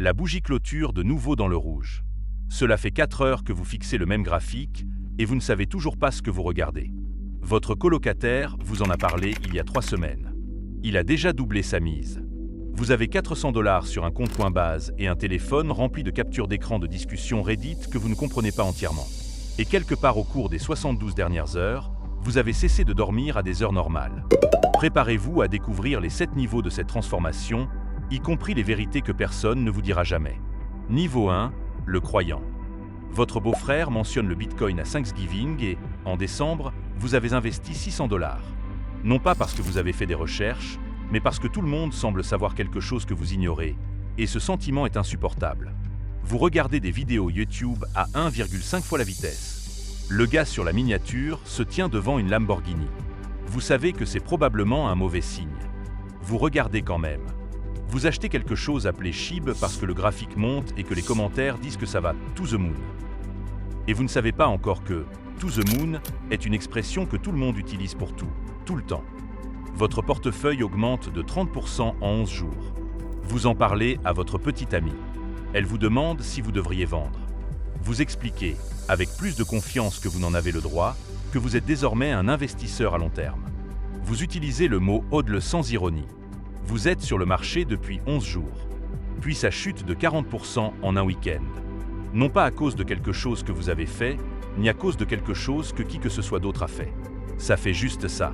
La bougie clôture de nouveau dans le rouge. Cela fait 4 heures que vous fixez le même graphique et vous ne savez toujours pas ce que vous regardez. Votre colocataire vous en a parlé il y a 3 semaines. Il a déjà doublé sa mise. Vous avez 400 $ sur un compte Coinbase et un téléphone rempli de captures d'écran de discussions Reddit que vous ne comprenez pas entièrement. Et quelque part au cours des 72 dernières heures, vous avez cessé de dormir à des heures normales. Préparez-vous à découvrir les 7 niveaux de cette transformation, y compris les vérités que personne ne vous dira jamais. Niveau 1, le croyant. Votre beau-frère mentionne le Bitcoin à Thanksgiving et, en décembre, vous avez investi 600 $. Non pas parce que vous avez fait des recherches, mais parce que tout le monde semble savoir quelque chose que vous ignorez, et ce sentiment est insupportable. Vous regardez des vidéos YouTube à 1,5 fois la vitesse. Le gars sur la miniature se tient devant une Lamborghini. Vous savez que c'est probablement un mauvais signe. Vous regardez quand même. Vous achetez quelque chose appelé SHIB parce que le graphique monte et que les commentaires disent que ça va to the moon. Et vous ne savez pas encore que to the moon est une expression que tout le monde utilise pour tout le temps. Votre portefeuille augmente de 30% en 11 jours. Vous en parlez à votre petite amie. Elle vous demande si vous devriez vendre. Vous expliquez, avec plus de confiance que vous n'en avez le droit, que vous êtes désormais un investisseur à long terme. Vous utilisez le mot hodl sans ironie. Vous êtes sur le marché depuis 11 jours. Puis ça chute de 40% en un week-end. Non pas à cause de quelque chose que vous avez fait, ni à cause de quelque chose que qui que ce soit d'autre a fait. Ça fait juste ça.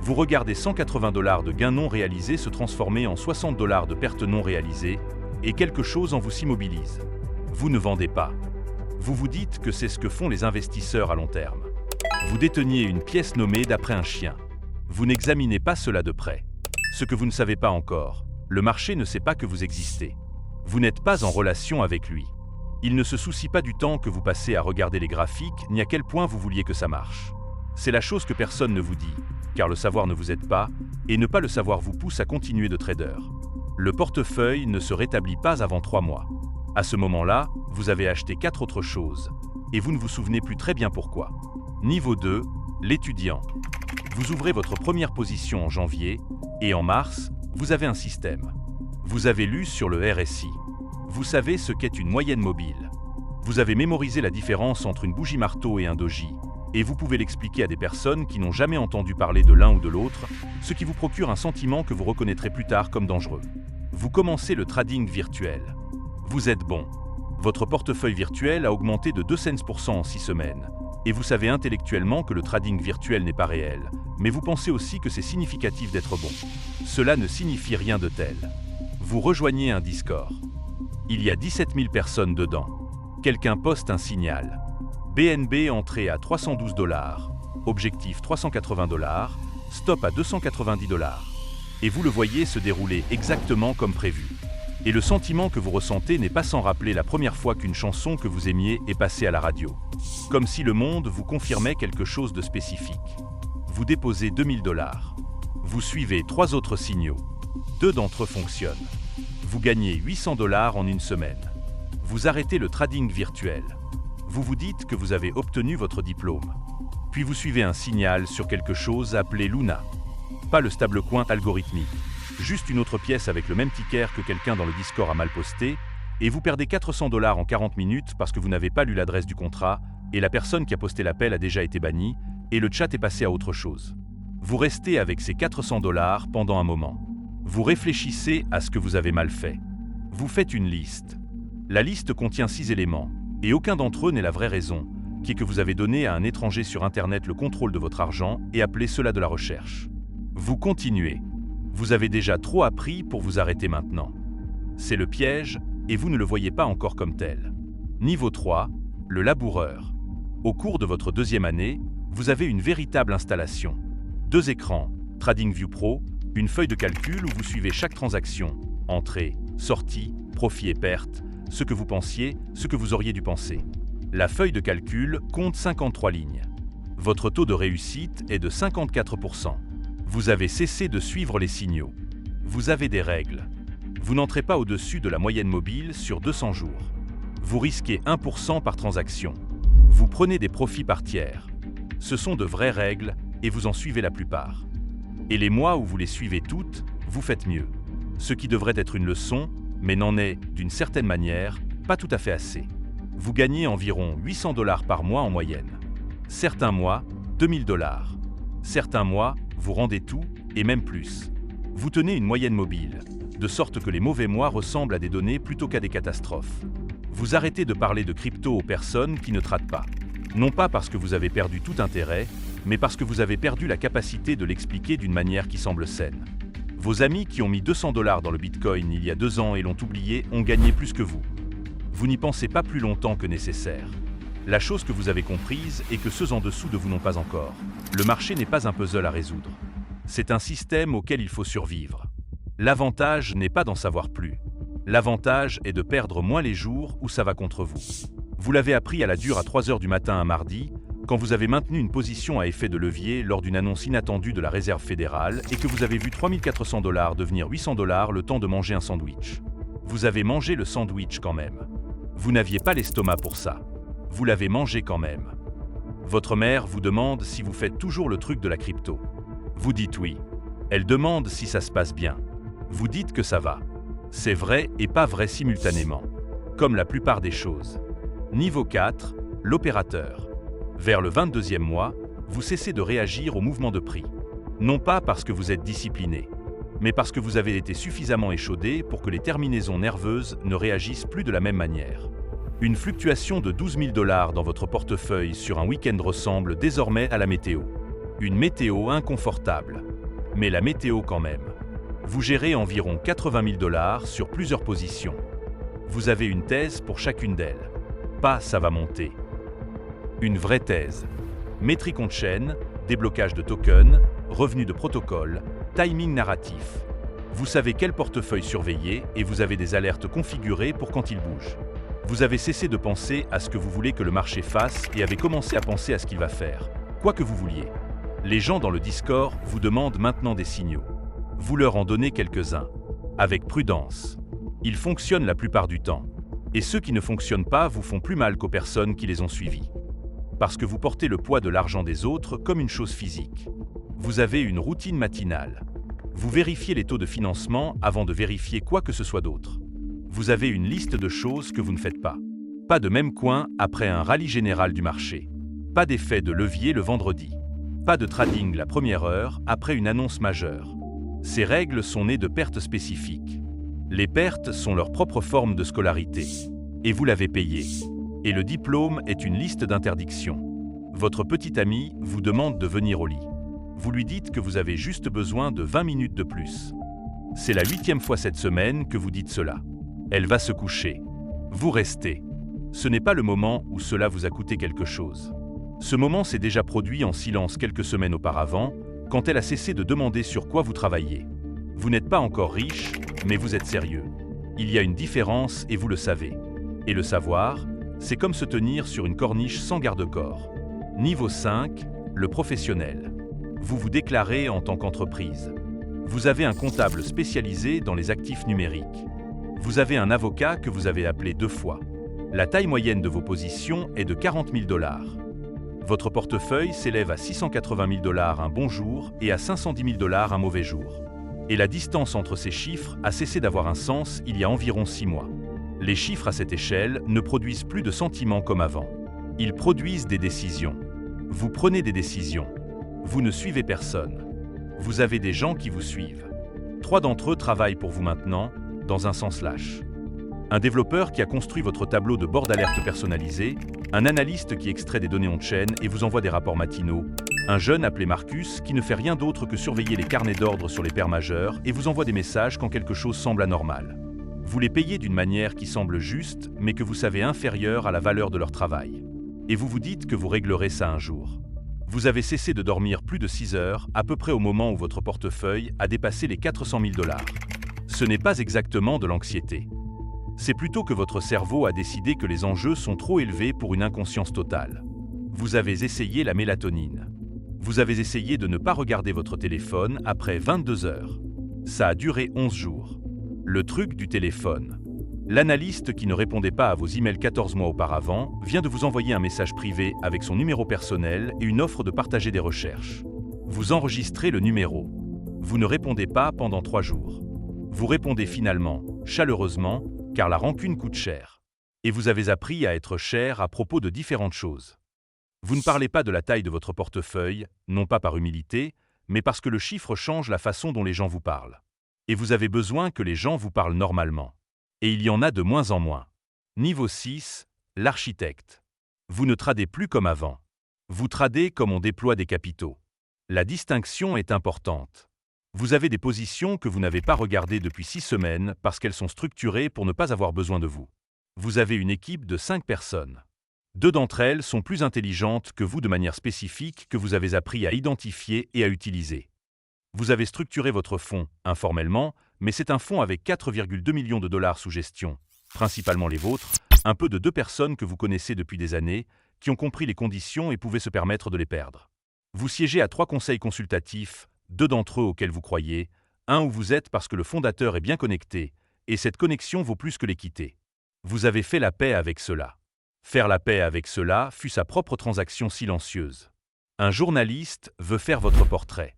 Vous regardez 180 $ de gains non réalisés se transformer en 60 $ de pertes non réalisées, et quelque chose en vous s'immobilise. Vous ne vendez pas. Vous vous dites que c'est ce que font les investisseurs à long terme. Vous déteniez une pièce nommée d'après un chien. Vous n'examinez pas cela de près. Ce que vous ne savez pas encore, le marché ne sait pas que vous existez. Vous n'êtes pas en relation avec lui. Il ne se soucie pas du temps que vous passez à regarder les graphiques ni à quel point vous vouliez que ça marche. C'est la chose que personne ne vous dit, car le savoir ne vous aide pas, et ne pas le savoir vous pousse à continuer de trader. Le portefeuille ne se rétablit pas avant 3 mois. À ce moment-là, vous avez acheté 4 autres choses, et vous ne vous souvenez plus très bien pourquoi. Niveau 2, l'étudiant. Vous ouvrez votre première position en janvier, et en mars, vous avez un système. Vous avez lu sur le RSI. Vous savez ce qu'est une moyenne mobile. Vous avez mémorisé la différence entre une bougie marteau et un doji, et vous pouvez l'expliquer à des personnes qui n'ont jamais entendu parler de l'un ou de l'autre, ce qui vous procure un sentiment que vous reconnaîtrez plus tard comme dangereux. Vous commencez le trading virtuel. Vous êtes bon. Votre portefeuille virtuel a augmenté de 2% en 6 semaines, et vous savez intellectuellement que le trading virtuel n'est pas réel, mais vous pensez aussi que c'est significatif d'être bon. Cela ne signifie rien de tel. Vous rejoignez un Discord. Il y a 17 000 personnes dedans. Quelqu'un poste un signal. BNB entrée à 312 $, objectif 380 $, stop à 290 $. Et vous le voyez se dérouler exactement comme prévu. Et le sentiment que vous ressentez n'est pas sans rappeler la première fois qu'une chanson que vous aimiez est passée à la radio. Comme si le monde vous confirmait quelque chose de spécifique. Vous déposez 2000 $. Vous suivez 3 autres signaux. 2 d'entre eux fonctionnent. Vous gagnez 800 $ en une semaine. Vous arrêtez le trading virtuel. Vous vous dites que vous avez obtenu votre diplôme. Puis vous suivez un signal sur quelque chose appelé Luna. Pas le stablecoin algorithmique. Juste une autre pièce avec le même ticker que quelqu'un dans le Discord a mal posté, et vous perdez 400 $ en 40 minutes parce que vous n'avez pas lu l'adresse du contrat, et la personne qui a posté l'appel a déjà été bannie, et le chat est passé à autre chose. Vous restez avec ces 400 $ pendant un moment. Vous réfléchissez à ce que vous avez mal fait. Vous faites une liste. La liste contient 6 éléments, et aucun d'entre eux n'est la vraie raison, qui est que vous avez donné à un étranger sur Internet le contrôle de votre argent et appelé cela de la recherche. Vous continuez. Vous avez déjà trop appris pour vous arrêter maintenant. C'est le piège, et vous ne le voyez pas encore comme tel. Niveau 3, le laboureur. Au cours de votre 2e année, vous avez une véritable installation. 2 écrans, TradingView Pro, une feuille de calcul où vous suivez chaque transaction, entrée, sortie, profit et perte, ce que vous pensiez, ce que vous auriez dû penser. La feuille de calcul compte 53 lignes. Votre taux de réussite est de 54%. Vous avez cessé de suivre les signaux. Vous avez des règles. Vous n'entrez pas au-dessus de la moyenne mobile sur 200 jours. Vous risquez 1% par transaction. Vous prenez des profits par tiers. Ce sont de vraies règles et vous en suivez la plupart. Et les mois où vous les suivez toutes, vous faites mieux. Ce qui devrait être une leçon, mais n'en est, d'une certaine manière, pas tout à fait assez. Vous gagnez environ 800 $ par mois en moyenne. Certains mois, 2000 $. Certains mois, vous rendez tout, et même plus. Vous tenez une moyenne mobile, de sorte que les mauvais mois ressemblent à des données plutôt qu'à des catastrophes. Vous arrêtez de parler de crypto aux personnes qui ne tradent pas. Non pas parce que vous avez perdu tout intérêt, mais parce que vous avez perdu la capacité de l'expliquer d'une manière qui semble saine. Vos amis qui ont mis 200 $ dans le Bitcoin il y a 2 ans et l'ont oublié ont gagné plus que vous. Vous n'y pensez pas plus longtemps que nécessaire. La chose que vous avez comprise est que ceux en dessous de vous n'ont pas encore. Le marché n'est pas un puzzle à résoudre. C'est un système auquel il faut survivre. L'avantage n'est pas d'en savoir plus. L'avantage est de perdre moins les jours où ça va contre vous. Vous l'avez appris à la dure à 3 h du matin un mardi, quand vous avez maintenu une position à effet de levier lors d'une annonce inattendue de la Réserve fédérale et que vous avez vu 3 400 $ devenir 800 $ le temps de manger un sandwich. Vous avez mangé le sandwich quand même. Vous n'aviez pas l'estomac pour ça. Vous l'avez mangé quand même. Votre mère vous demande si vous faites toujours le truc de la crypto. Vous dites oui. Elle demande si ça se passe bien. Vous dites que ça va. C'est vrai et pas vrai simultanément. Comme la plupart des choses. Niveau 4, l'opérateur. Vers le 22e mois, vous cessez de réagir au mouvement de prix. Non pas parce que vous êtes discipliné, mais parce que vous avez été suffisamment échaudé pour que les terminaisons nerveuses ne réagissent plus de la même manière. Une fluctuation de 12 000 $ dans votre portefeuille sur un week-end ressemble désormais à la météo. Une météo inconfortable, mais la météo quand même. Vous gérez environ 80 000 $ sur plusieurs positions. Vous avez une thèse pour chacune d'elles. Pas ça va monter. Une vraie thèse. Métrique on-chain, déblocage de tokens, revenus de protocole, timing narratif. Vous savez quel portefeuille surveiller et vous avez des alertes configurées pour quand il bouge. Vous avez cessé de penser à ce que vous voulez que le marché fasse et avez commencé à penser à ce qu'il va faire, quoi que vous vouliez. Les gens dans le Discord vous demandent maintenant des signaux. Vous leur en donnez quelques-uns. Avec prudence. Ils fonctionnent la plupart du temps. Et ceux qui ne fonctionnent pas vous font plus mal qu'aux personnes qui les ont suivis. Parce que vous portez le poids de l'argent des autres comme une chose physique. Vous avez une routine matinale. Vous vérifiez les taux de financement avant de vérifier quoi que ce soit d'autre. Vous avez une liste de choses que vous ne faites pas. Pas de même coin après un rallye général du marché. Pas d'effet de levier le vendredi. Pas de trading la première heure après une annonce majeure. Ces règles sont nées de pertes spécifiques. Les pertes sont leur propre forme de scolarité. Et vous l'avez payé. Et le diplôme est une liste d'interdictions. Votre petit ami vous demande de venir au lit. Vous lui dites que vous avez juste besoin de 20 minutes de plus. C'est la 8e fois cette semaine que vous dites cela. Elle va se coucher. Vous restez. Ce n'est pas le moment où cela vous a coûté quelque chose. Ce moment s'est déjà produit en silence quelques semaines auparavant, quand elle a cessé de demander sur quoi vous travaillez. Vous n'êtes pas encore riche, mais vous êtes sérieux. Il y a une différence et vous le savez. Et le savoir, c'est comme se tenir sur une corniche sans garde-corps. Niveau 5, le professionnel. Vous vous déclarez en tant qu'entreprise. Vous avez un comptable spécialisé dans les actifs numériques. Vous avez un avocat que vous avez appelé 2 fois. La taille moyenne de vos positions est de 40 000 $. Votre portefeuille s'élève à 680 000 $ un bon jour et à 510 000 $ un mauvais jour. Et la distance entre ces chiffres a cessé d'avoir un sens il y a environ 6 mois. Les chiffres à cette échelle ne produisent plus de sentiments comme avant. Ils produisent des décisions. Vous prenez des décisions. Vous ne suivez personne. Vous avez des gens qui vous suivent. 3 d'entre eux travaillent pour vous maintenant, dans un sens lâche. Un développeur qui a construit votre tableau de bord d'alerte personnalisé, un analyste qui extrait des données on-chain et vous envoie des rapports matinaux, un jeune appelé Marcus qui ne fait rien d'autre que surveiller les carnets d'ordre sur les paires majeures et vous envoie des messages quand quelque chose semble anormal. Vous les payez d'une manière qui semble juste, mais que vous savez inférieure à la valeur de leur travail. Et vous vous dites que vous réglerez ça un jour. Vous avez cessé de dormir plus de 6 heures, à peu près au moment où votre portefeuille a dépassé les 400 000 $. Ce n'est pas exactement de l'anxiété. C'est plutôt que votre cerveau a décidé que les enjeux sont trop élevés pour une inconscience totale. Vous avez essayé la mélatonine. Vous avez essayé de ne pas regarder votre téléphone après 22 heures. Ça a duré 11 jours. Le truc du téléphone. L'analyste qui ne répondait pas à vos emails 14 mois auparavant vient de vous envoyer un message privé avec son numéro personnel et une offre de partager des recherches. Vous enregistrez le numéro. Vous ne répondez pas pendant 3 jours. Vous répondez finalement, chaleureusement, car la rancune coûte cher. Et vous avez appris à être cher à propos de différentes choses. Vous ne parlez pas de la taille de votre portefeuille, non pas par humilité, mais parce que le chiffre change la façon dont les gens vous parlent. Et vous avez besoin que les gens vous parlent normalement. Et il y en a de moins en moins. Niveau 6, l'architecte. Vous ne tradez plus comme avant. Vous tradez comme on déploie des capitaux. La distinction est importante. Vous avez des positions que vous n'avez pas regardées depuis 6 semaines parce qu'elles sont structurées pour ne pas avoir besoin de vous. Vous avez une équipe de 5 personnes. 2 d'entre elles sont plus intelligentes que vous de manière spécifique que vous avez appris à identifier et à utiliser. Vous avez structuré votre fonds, informellement, mais c'est un fonds avec 4,2 millions de dollars sous gestion, principalement les vôtres, un peu de 2 personnes que vous connaissez depuis des années, qui ont compris les conditions et pouvaient se permettre de les perdre. Vous siégez à 3 conseils consultatifs, 2 d'entre eux auxquels vous croyez, un où vous êtes parce que le fondateur est bien connecté, et cette connexion vaut plus que l'équité. Vous avez fait la paix avec cela. Faire la paix avec cela fut sa propre transaction silencieuse. Un journaliste veut faire votre portrait.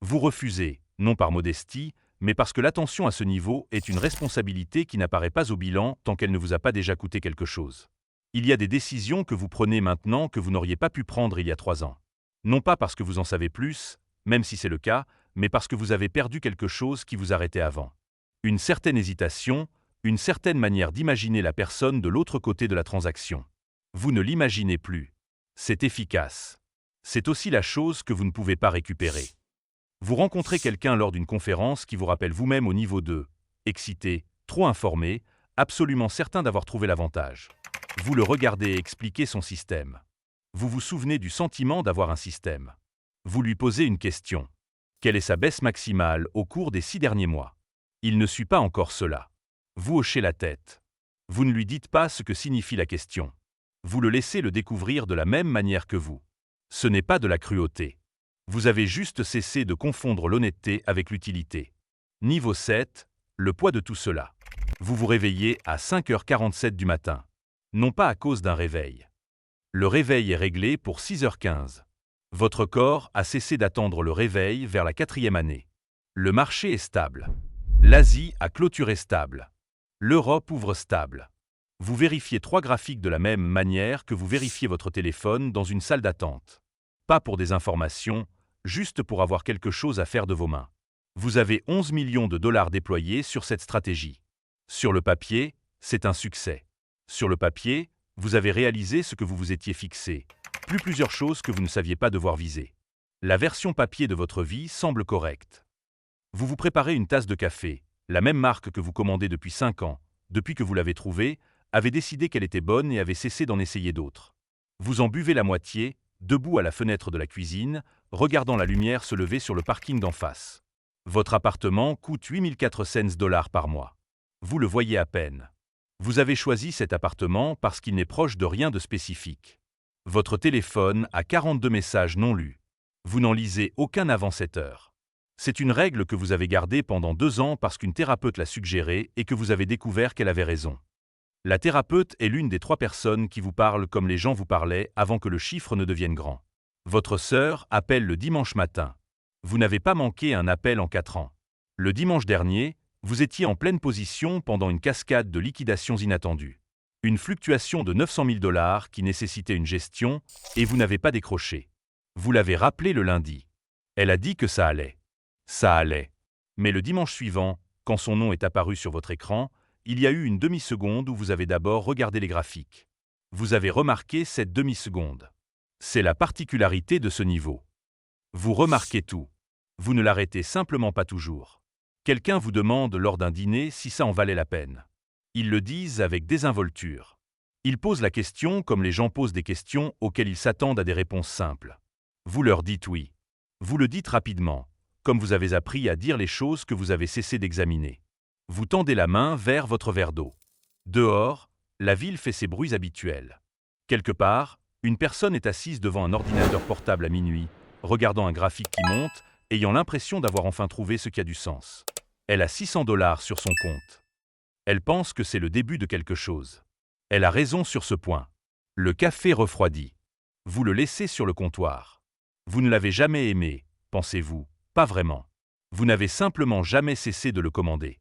Vous refusez, non par modestie, mais parce que l'attention à ce niveau est une responsabilité qui n'apparaît pas au bilan tant qu'elle ne vous a pas déjà coûté quelque chose. Il y a des décisions que vous prenez maintenant que vous n'auriez pas pu prendre il y a 3 ans. Non pas parce que vous en savez plus, même si c'est le cas, mais parce que vous avez perdu quelque chose qui vous arrêtait avant. Une certaine hésitation, une certaine manière d'imaginer la personne de l'autre côté de la transaction. Vous ne l'imaginez plus. C'est efficace. C'est aussi la chose que vous ne pouvez pas récupérer. Vous rencontrez quelqu'un lors d'une conférence qui vous rappelle vous-même au niveau 2, excité, trop informé, absolument certain d'avoir trouvé l'avantage. Vous le regardez expliquer son système. Vous vous souvenez du sentiment d'avoir un système. Vous lui posez une question. Quelle est sa baisse maximale au cours des 6 derniers mois? Il ne suit pas encore cela. Vous hochez la tête. Vous ne lui dites pas ce que signifie la question. Vous le laissez le découvrir de la même manière que vous. Ce n'est pas de la cruauté. Vous avez juste cessé de confondre l'honnêteté avec l'utilité. Niveau 7, le poids de tout cela. Vous vous réveillez à 5h47 du matin. Non pas à cause d'un réveil. Le réveil est réglé pour 6h15. Votre corps a cessé d'attendre le réveil vers la 4e année. Le marché est stable. L'Asie a clôturé stable. L'Europe ouvre stable. Vous vérifiez 3 graphiques de la même manière que vous vérifiez votre téléphone dans une salle d'attente. Pas pour des informations, juste pour avoir quelque chose à faire de vos mains. Vous avez 11 millions de dollars déployés sur cette stratégie. Sur le papier, c'est un succès. Sur le papier, vous avez réalisé ce que vous vous étiez fixé, plus plusieurs choses que vous ne saviez pas devoir viser. La version papier de votre vie semble correcte. Vous vous préparez une tasse de café, la même marque que vous commandez depuis 5 ans, depuis que vous l'avez trouvée, avez décidé qu'elle était bonne et avez cessé d'en essayer d'autres. Vous en buvez la moitié, debout à la fenêtre de la cuisine, regardant la lumière se lever sur le parking d'en face. Votre appartement coûte 8400 dollars par mois. Vous le voyez à peine. Vous avez choisi cet appartement parce qu'il n'est proche de rien de spécifique. Votre téléphone a 42 messages non lus. Vous n'en lisez aucun avant 7 heures. C'est une règle que vous avez gardée pendant 2 ans parce qu'une thérapeute l'a suggérée et que vous avez découvert qu'elle avait raison. La thérapeute est l'une des 3 personnes qui vous parlent comme les gens vous parlaient avant que le chiffre ne devienne grand. Votre sœur appelle le dimanche matin. Vous n'avez pas manqué un appel en 4 ans. Le dimanche dernier, vous étiez en pleine position pendant une cascade de liquidations inattendues. Une fluctuation de 900 000 dollars qui nécessitait une gestion et vous n'avez pas décroché. Vous l'avez rappelé le lundi. Elle a dit que ça allait. Ça allait. Mais le dimanche suivant, quand son nom est apparu sur votre écran, il y a eu une demi-seconde où vous avez d'abord regardé les graphiques. Vous avez remarqué cette demi-seconde. C'est la particularité de ce niveau. Vous remarquez tout. Vous ne l'arrêtez simplement pas toujours. Quelqu'un vous demande lors d'un dîner si ça en valait la peine. Ils le disent avec désinvolture. Ils posent la question comme les gens posent des questions auxquelles ils s'attendent à des réponses simples. Vous leur dites oui. Vous le dites rapidement, comme vous avez appris à dire les choses que vous avez cessé d'examiner. Vous tendez la main vers votre verre d'eau. Dehors, la ville fait ses bruits habituels. Quelque part, une personne est assise devant un ordinateur portable à minuit, regardant un graphique qui monte, ayant l'impression d'avoir enfin trouvé ce qui a du sens. Elle a 600 dollars sur son compte. Elle pense que c'est le début de quelque chose. Elle a raison sur ce point. Le café refroidit. Vous le laissez sur le comptoir. Vous ne l'avez jamais aimé, pensez-vous, pas vraiment. Vous n'avez simplement jamais cessé de le commander.